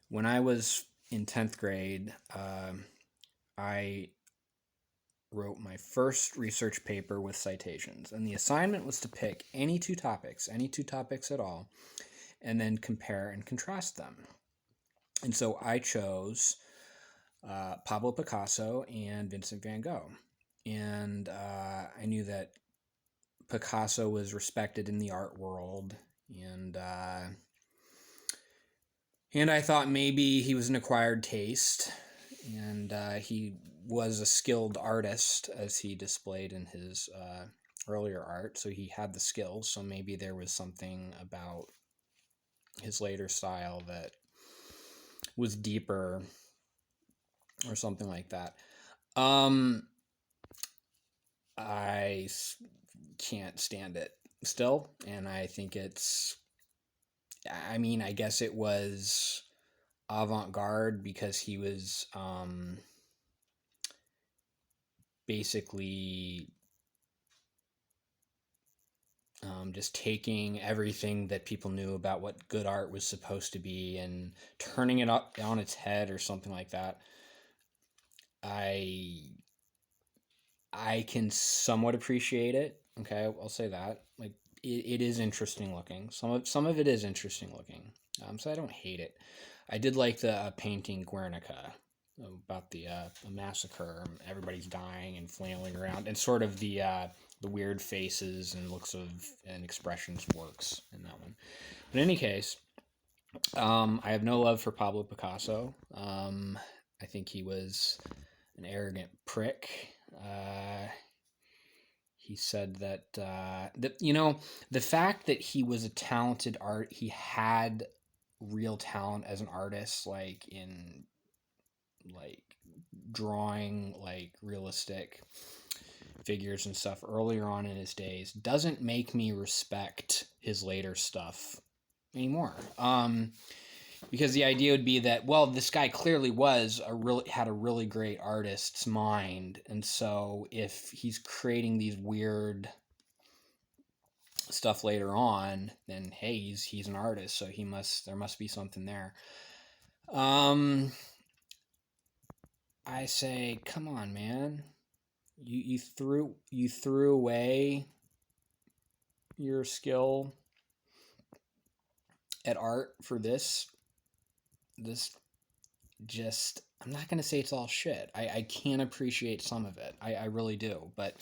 When I was in 10th grade, I wrote my first research paper with citations, and the assignment was to pick any two topics at all, and then compare and contrast them. And so I chose Pablo Picasso and Vincent van Gogh. And I knew that Picasso was respected in the art world, and I thought maybe he was an acquired taste, and he was a skilled artist as he displayed in his earlier art. So he had the skills. So maybe there was something about his later style that was deeper or something like that. I can't stand it still, and I think I guess it was avant-garde because he was basically just taking everything that people knew about what good art was supposed to be and turning it up on its head or something like that. I can somewhat appreciate it. Okay, I'll say that. Like it is interesting looking. Some of it is interesting looking. So I don't hate it. I did like the painting Guernica about the massacre. Everybody's dying and flailing around, and sort of the weird faces and looks of and expressions works in that one. But in any case, I have no love for Pablo Picasso. I think he was an arrogant prick. He said that the fact that he was a talented he had real talent as an artist, like in like drawing like realistic figures and stuff earlier on in his days, doesn't make me respect his later stuff anymore. Because the idea would be that, well, this guy clearly had a really great artist's mind, and so if he's creating these weird stuff later on, then hey, he's an artist, so there must be something there. I say, come on, man. You threw away your skill at art for this just, I'm not gonna say it's all shit. I can appreciate some of it. I really do. But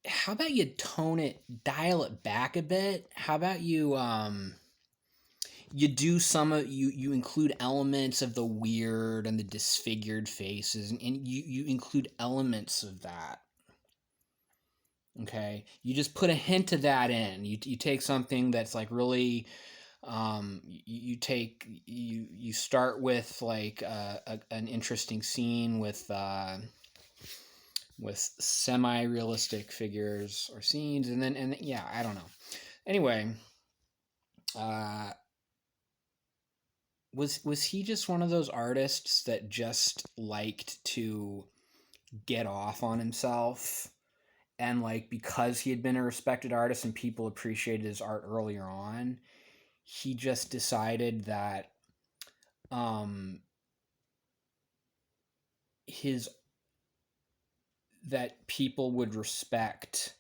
how about you dial it back a bit? How about you do you include elements of the weird and the disfigured faces, and you include elements of that. Okay, you just put a hint of that in. You take something that's like really you start with like an interesting scene with semi-realistic figures or scenes, and yeah, I don't know. Anyway, uh was he just one of those artists that just liked to get off on himself, and like because he had been a respected artist and people appreciated his art earlier on, he just decided that um his that people would respect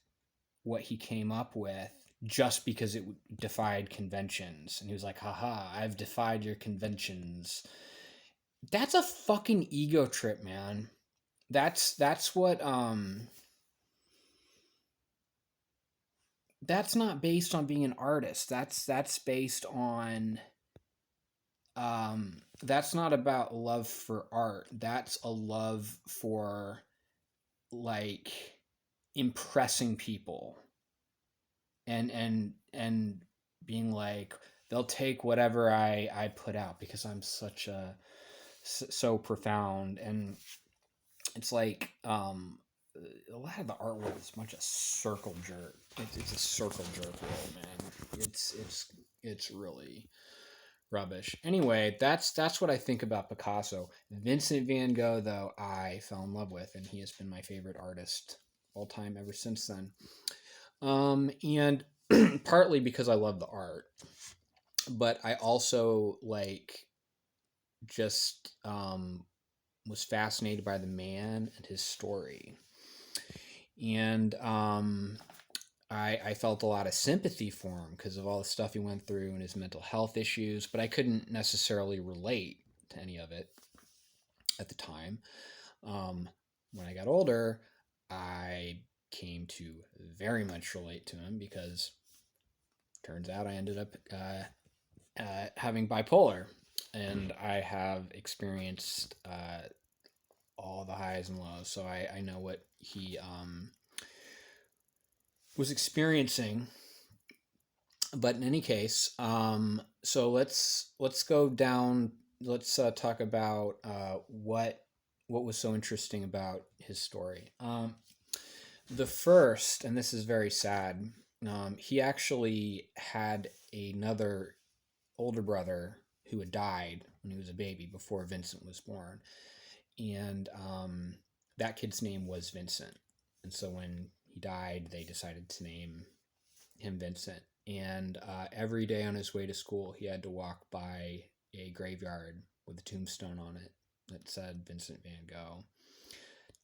what he came up with just because it defied conventions, and he was like, haha, I've defied your conventions. That's a fucking ego trip, man. That's what that's not based on being an artist. That's based on that's not about love for art. That's a love for like impressing people, and being like, they'll take whatever I put out because I'm so profound. And it's like a lot of the artwork is a bunch of circle jerk. It's a circle jerk world, man. It's really rubbish. Anyway, that's what I think about Picasso. Vincent van Gogh, though, I fell in love with, and he has been my favorite artist all time ever since then. And partly because I love the art. but I also just was fascinated by the man and his story. And I felt a lot of sympathy for him because of all the stuff he went through and his mental health issues, but I couldn't necessarily relate to any of it at the time. Um, when I got older, I came to very much relate to him because turns out I ended up having bipolar, and I have experienced all the highs and lows, so I know what he was experiencing. But in any case, so let's go down. Let's talk about what was so interesting about his story. The first, and this is very sad, he actually had another older brother who had died when he was a baby before Vincent was born, and that kid's name was Vincent. And so when he died, they decided to name him Vincent. And every day on his way to school, he had to walk by a graveyard with a tombstone on it that said Vincent Van Gogh.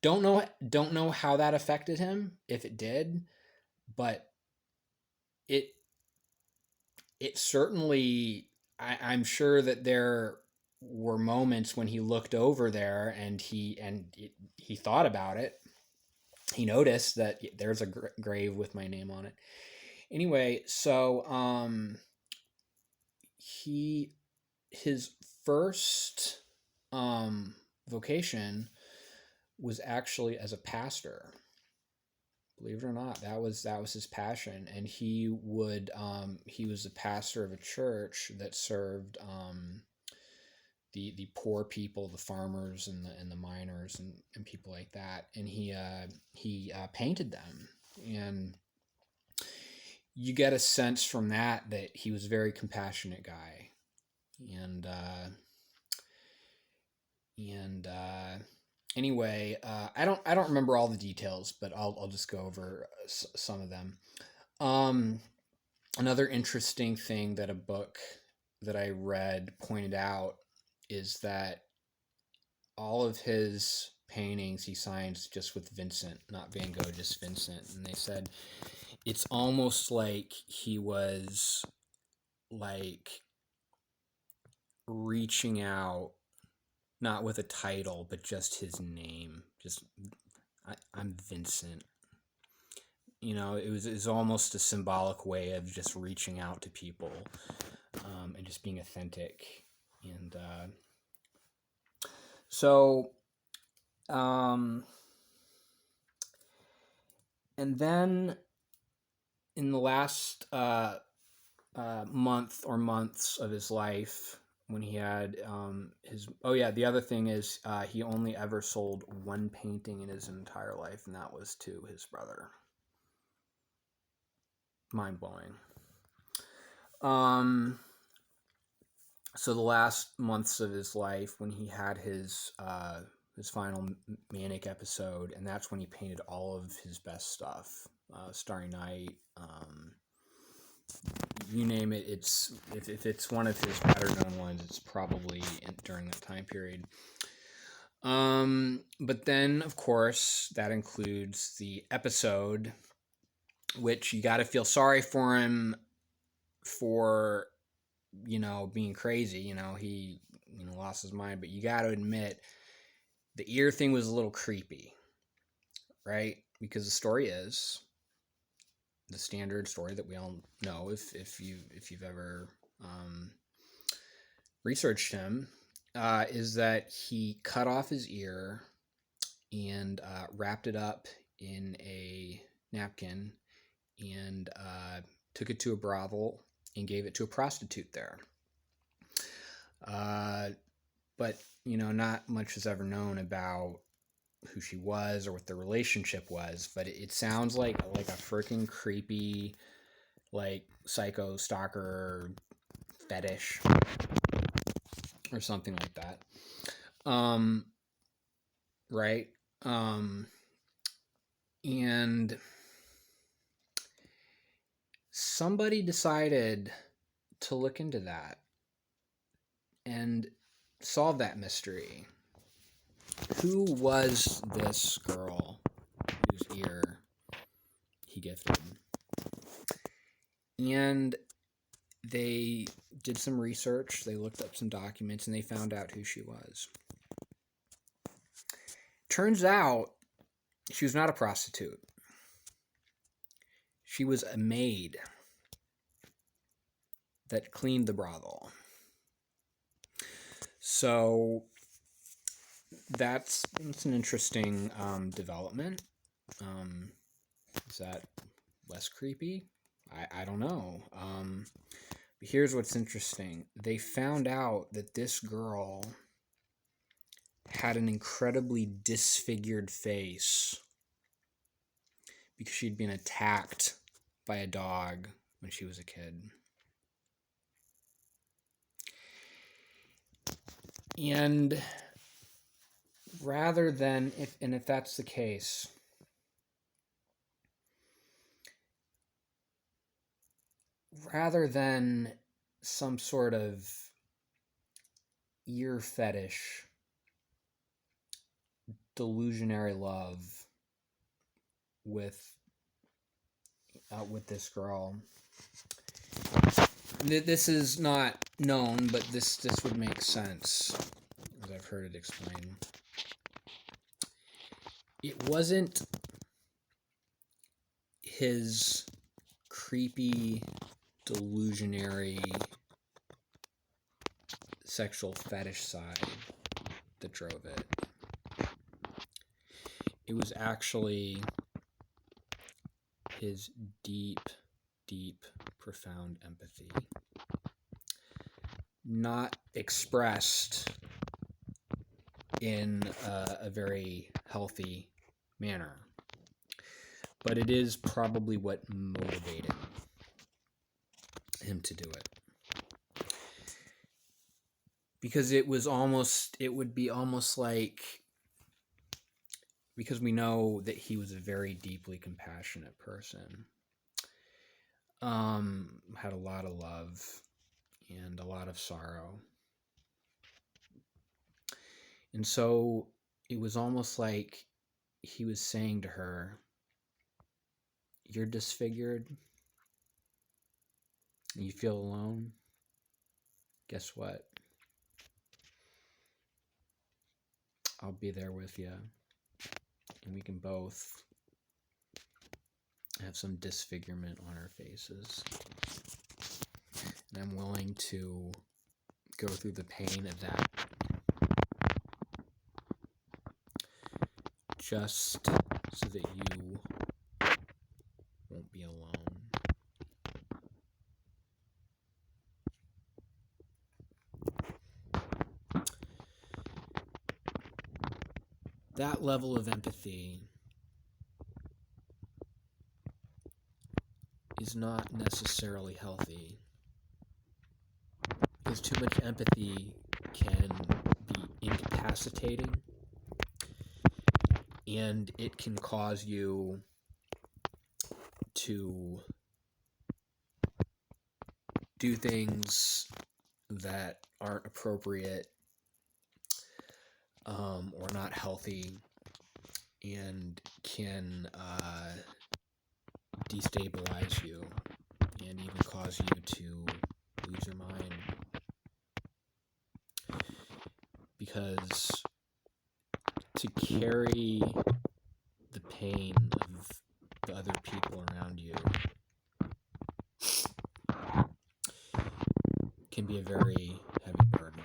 Don't know how that affected him, if it did, but it it certainly. I'm sure that there were moments when he looked over there and he thought about it. He noticed that there's a grave with my name on it. Anyway, so he his first vocation was actually as a pastor. Believe it or not, that was his passion, and he was a pastor of a church that served the poor people, the farmers and the miners and people like that, and he painted them, and you get a sense from that he was a very compassionate guy, and and anyway, I don't remember all the details, but I'll just go over some of them. Um, Another interesting thing that a book that I read pointed out is that all of his paintings he signs just with Vincent, not Van Gogh, just Vincent. And they said it's almost like he was like reaching out, not with a title, but just his name. Just I'm Vincent. It was almost a symbolic way of just reaching out to people, and just being authentic. And so, um, and then in the last month or months of his life, when he had the other thing is he only ever sold one painting in his entire life, and that was to his brother. Mind blowing. So the last months of his life, when he had his final manic episode, and that's when he painted all of his best stuff. Starry Night, you name it. If it's one of his better known ones, it's probably during that time period. But then, of course, that includes the episode, which you got to feel sorry for him for, being crazy. He, lost his mind, but you got to admit the ear thing was a little creepy, right? Because the story is the standard story that we all know if you've ever researched him, is that he cut off his ear and wrapped it up in a napkin and took it to a brothel and gave it to a prostitute there. But not much is ever known about who she was or what the relationship was. But it sounds like a freaking creepy, psycho stalker fetish or something like that. Right. And somebody decided to look into that and solve that mystery. Who was this girl whose ear he gifted? And they did some research, they looked up some documents, and they found out who she was. Turns out she was not a prostitute. She was a maid that cleaned the brothel. So that's an interesting development. Is that less creepy? I don't know. But here's what's interesting. They found out that this girl had an incredibly disfigured face because she'd been attacked by a dog when she was a kid. And rather than, if that's the case, rather than some sort of ear fetish, delusionary love with this girl, this is not known, but this would make sense, as I've heard it explained. It wasn't his creepy, delusionary sexual fetish side that drove it. It was actually his deep, profound empathy. Not expressed in a very healthy manner. But it is probably what motivated him to do it. Because it would be almost like, because we know that he was a very deeply compassionate person. Had a lot of love and a lot of sorrow. And so it was almost like he was saying to her, "You're disfigured, and you feel alone. Guess what? I'll be there with you, and we can both have some disfigurement on our faces. And I'm willing to go through the pain of that just so that you won't be alone." That level of empathy is not necessarily healthy, because too much empathy can be incapacitating, and it can cause you to do things that aren't appropriate or not healthy, and can destabilize you and even cause you to lose your mind. Because to carry the pain of the other people around you can be a very heavy burden.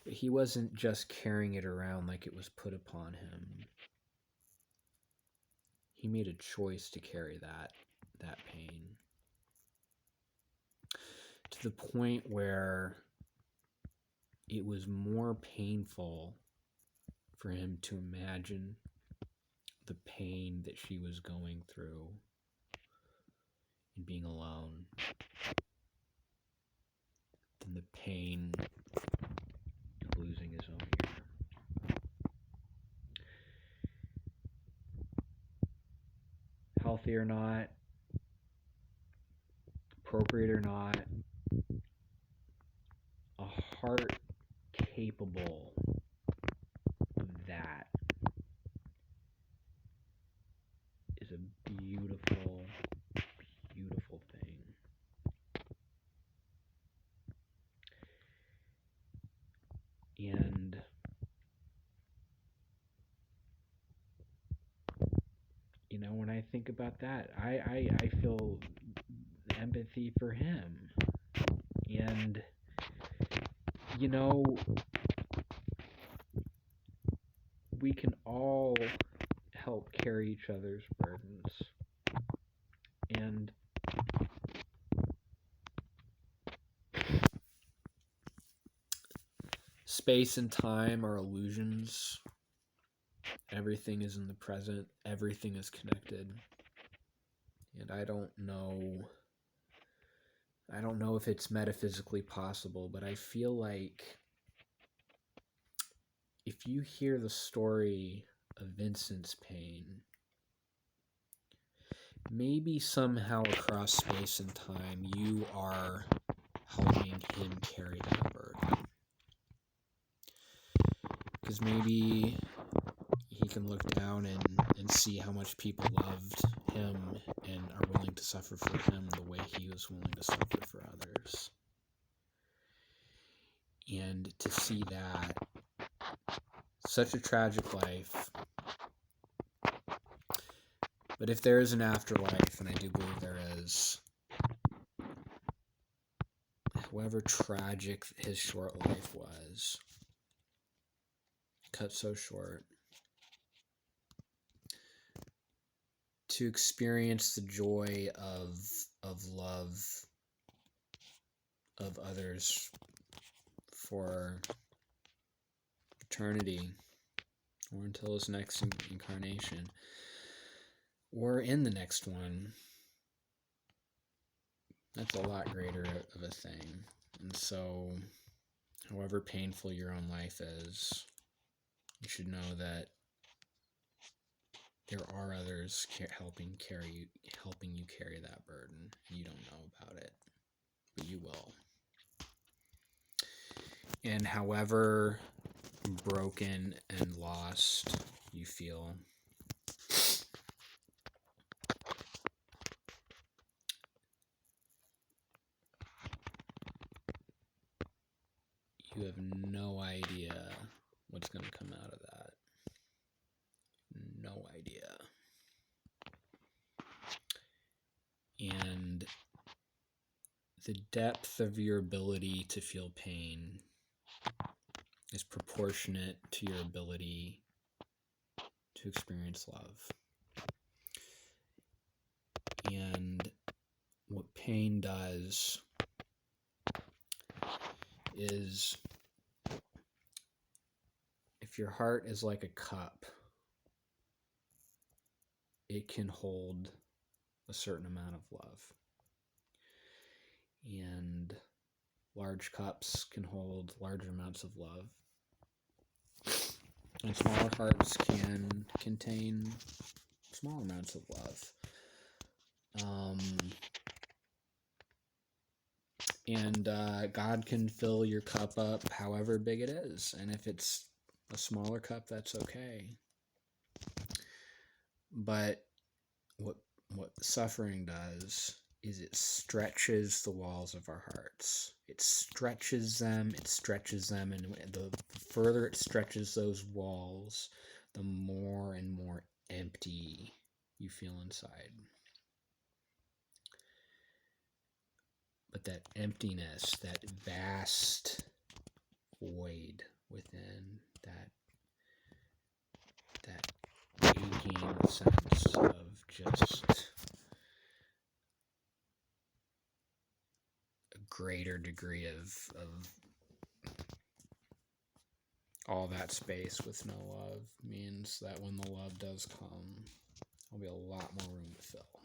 But he wasn't just carrying it around like it was put upon him. He made a choice to carry that pain, to the point where it was more painful for him to imagine the pain that she was going through and being alone than the pain of losing his own ear. healthy or not, appropriate or not, a heart capable of that is a beautiful, beautiful thing. And when I think about that, I feel empathy for him. And we can all help carry each other's burdens. And space and time are illusions. Everything is in the present. Everything is connected. And I don't know if it's metaphysically possible, but I feel like if you hear the story of Vincent's pain, maybe somehow across space and time you are helping him carry that burden. Because maybe he can look down and see how much people loved him and are willing to suffer for him the way he was willing to suffer for others. And to see that, such a tragic life. But if there is an afterlife, and I do believe there is, however tragic his short life was, cut so short, to experience the joy of love of others for eternity, or until his next incarnation, or in the next one, that's a lot greater of a thing. And so, however painful your own life is, you should know that there are others helping you carry that burden. You don't know about it, but you will. And however broken and lost you feel, you have no idea what's going to come out of that. No idea. And the depth of your ability to feel pain is proportionate to your ability to experience love. And what pain does is, if your heart is like a cup, it can hold a certain amount of love. And large cups can hold larger amounts of love. And smaller hearts can contain small amounts of love. And God can fill your cup up however big it is. And if it's a smaller cup, that's okay. But what suffering does is it stretches the walls of our hearts. It stretches them, and the further it stretches those walls, the more and more empty you feel inside. But that emptiness, that vast void within, that aching sense of just a greater degree of all that space with no love, means that when the love does come, there'll be a lot more room to fill.